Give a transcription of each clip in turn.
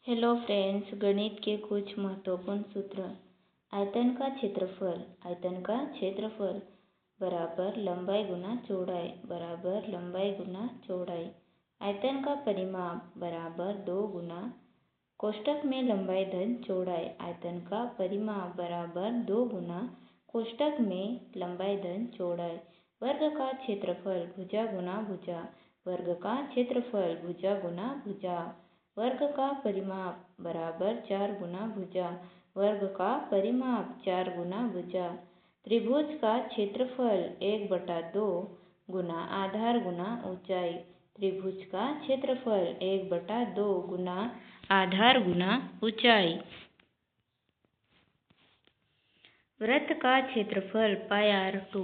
Hello friends, गणित के कुछ महत्वपूर्ण सूत्र। आयतन का क्षेत्रफल। आयतन का क्षेत्रफल बराबर लंबाई गुना चौड़ाई बराबर लंबाई गुना चौड़ाई। आयतन का परिमाप बराबर 2 गुना कोष्ठक में लंबाई धन चौड़ाई। आयतन का परिमाप बराबर 2 गुना कोष्ठक में लंबाई धन चौड़ाई। वर्ग का क्षेत्रफल भुजा गुना भुजा। वर्ग का क्षेत्रफल भुजा गुना भुजा। वर्ग का परिमाप बराबर 4 गुना भुजा। वर्ग का परिमाप 4 गुना भुजा। त्रिभुज का क्षेत्रफल 1/2 गुना आधार गुना ऊंचाई। त्रिभुज का क्षेत्रफल 1/2 गुना आधार गुना ऊंचाई। वृत्त का क्षेत्रफल πr2।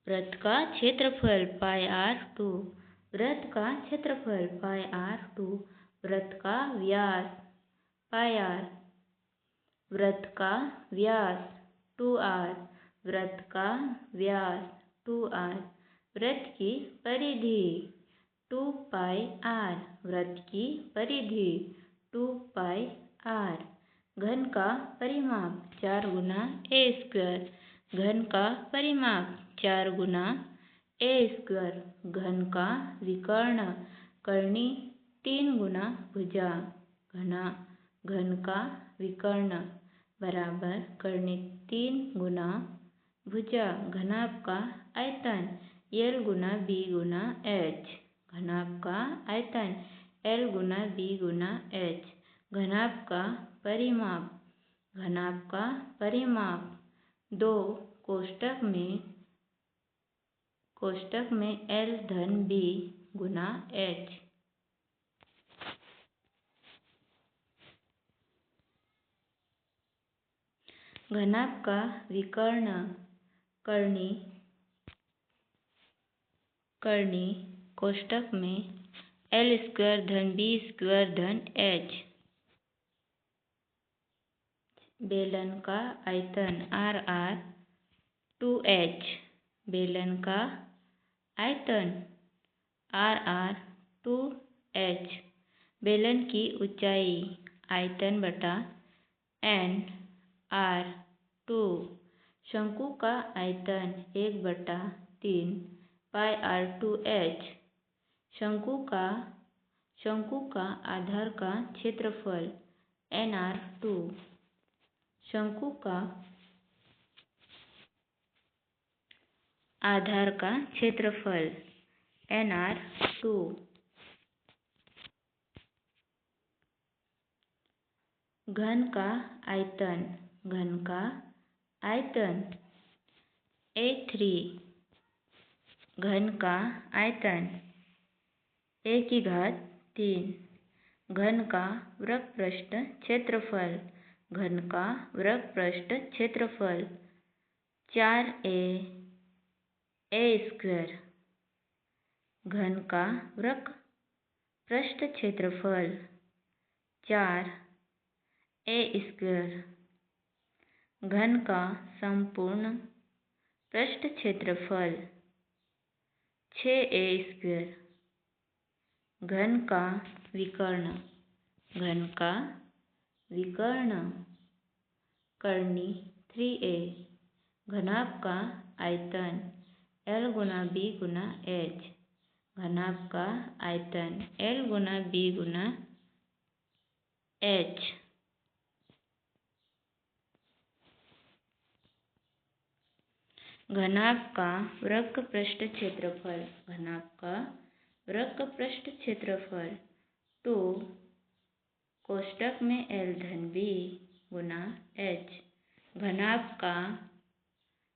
वृत्त का क्षेत्रफल πr2। वृत्त का क्षेत्रफल πr2। वृत्त का व्यास πr। वृत्त का व्यास 2r। वृत्त का व्यास 2r। वृत्त की परिधि 2πr। वृत्त की परिधि 2πr। घन का परिमाप 4 गुना a²। घन का परिमाप 4 गुना a²। घन का विकर्ण करनी 3 गुना भुजा। घन का विकर्ण बराबर करनी 3 गुना भुजा। घनाभ का आयतन L गुना B गुना H। घनाभ का आयतन L गुना B गुना H। घनाभ का परिमाप। घनाभ का परिमाप 2 कोष्ठक में L धन B गुना H। घनाभ का विकर्ण करनी कोष्ठक में L² धन B² धन H। बेलन का आयतन RR 2H। बेलन का आयतन RR 2H। बेलन की ऊंचाई आयतन बटा N R2। शंकु का आयतन 1/3 πr2h। शंकु का आधार का क्षेत्रफल nr2। शंकु का आधार का क्षेत्रफल nr2। घन का आयतन A3। घन का आयतन A3। घन का वृत्तपृष्ठ क्षेत्रफल। घन का वृत्तपृष्ठ क्षेत्रफल 4a a²। घन का वृत्तपृष्ठ क्षेत्रफल 4a²। घन का संपूर्ण पृष्ठ क्षेत्रफल 6a²। घन का विकर्ण करनी 3a। घनाभ का आयतन L गुना B गुना H। घनाभ का आयतन L गुना B गुना H। घनाभ का वृत्तपृष्ठ क्षेत्रफल। घनाभ का वृत्तपृष्ठ क्षेत्रफल 2 कोष्ठक में L धन B गुना H। घनाभ का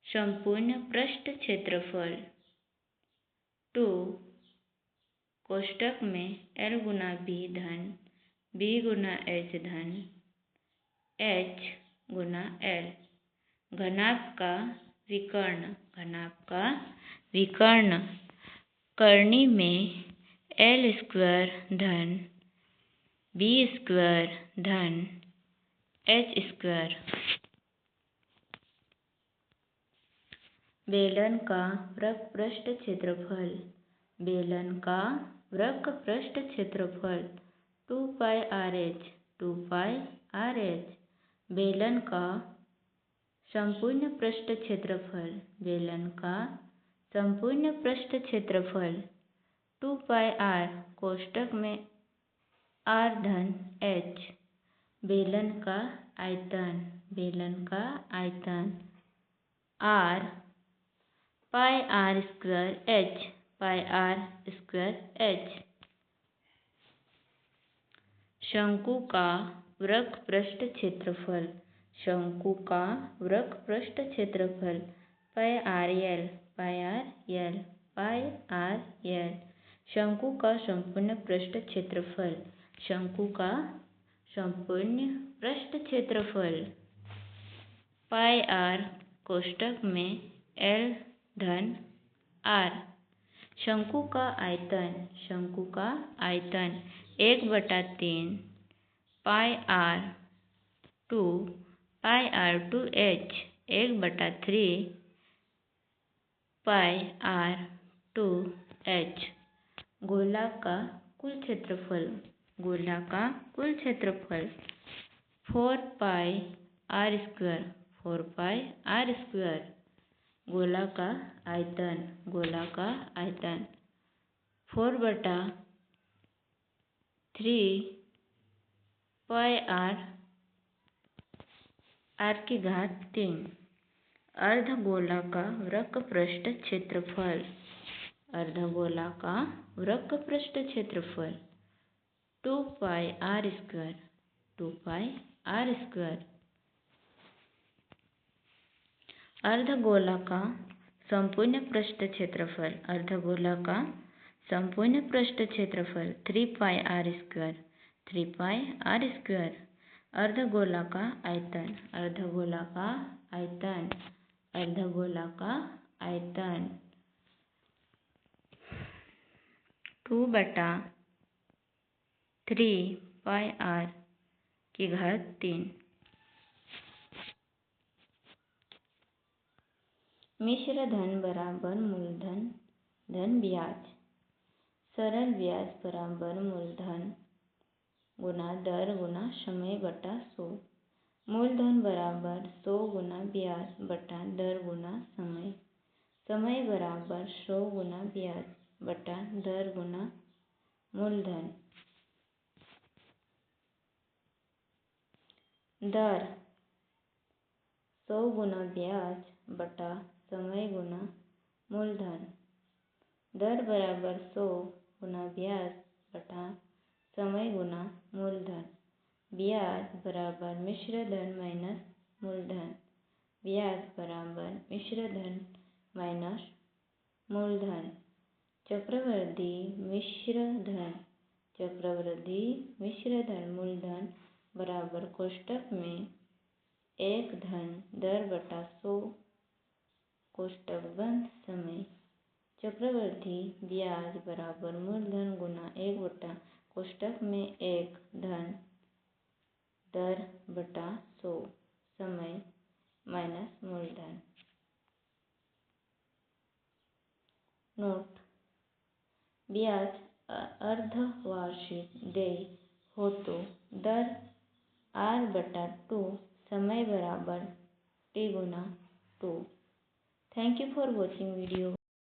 संपूर्ण पृष्ठ क्षेत्रफल 2 कोष्ठक में L गुना B धन B गुना H धन H गुना L। घनाभ का विकर्ण करनी में L² धन B² धन H²। बेलन का वृत्तपृष्ठ क्षेत्रफल। बेलन का वृत्तपृष्ठ क्षेत्रफल 2πRH। 2πRh। बेलन का संपूर्ण पृष्ठ क्षेत्रफल, बेलन का संपूर्ण पृष्ठ क्षेत्रफल 2πr कोष्टक में r धन h। बेलन का आयतन, बेलन का आयतन r πr² h। शंकु का वृत्त पृष्ठ क्षेत्रफल, शंकु का वृत्त पृष्ठ क्षेत्रफल πrl। शंकु का संपूर्ण पृष्ठ क्षेत्रफल, शंकु का संपूर्ण पृष्ठ क्षेत्रफल πr कोष्टक में l धन r। शंकु का आयतन, शंकु का आयतन 1/3 πr2h 1/3 πr2h। गोला का कुल क्षेत्रफल, गोला का कुल क्षेत्रफल 4πr²। गोला का आयतन, गोला का आयतन 4/3 πr3। अर्धगोला का वृत्त पृष्ठ क्षेत्रफल, अर्धगोला का वृत्त पृष्ठ क्षेत्रफल 2πr²। अर्धगोला का संपूर्ण पृष्ठ क्षेत्रफल, अर्धगोला का संपूर्ण पृष्ठ क्षेत्रफल 3πr²। अर्धगोला का आयतन, अर्धगोला का आयतन, अर्धगोला का आयतन 2/3 πr3। मिश्र धन बराबर मूलधन धन ब्याज। सरल ब्याज बराबर मूलधन गुना दर गुना समय बटा 100। मूलधन बराबर 100 गुना ब्याज बटा दर गुना समय। समय बराबर 100 गुना ब्याज बटा दर गुना मूलधन। दर 100 गुना ब्याज बटा समय गुना मूलधन। दर बराबर 100 गुना ब्याज बटा समय गुना मूलधन। ब्याज बराबर मिश्र धन माइनस मूलधन, ब्याज बराबर मिश्र धन माइनस मूलधन। चक्रवृद्धि मिश्र धन, चक्रवृद्धि मिश्र धन मूलधन बराबर कोष्टक में 1 धन दर बटा 100 कोष्टक बंद समय। चक्रवृद्धि ब्याज बराबर मूलधन गुना 1 कोष्टक में 1 धन दर बटा 100 समय माइनस मूलधन। नोट: ब्याज अर्धवार्षिक देय हो तो दर r/2 समय बराबर t Guna 2। Thank you for watching video.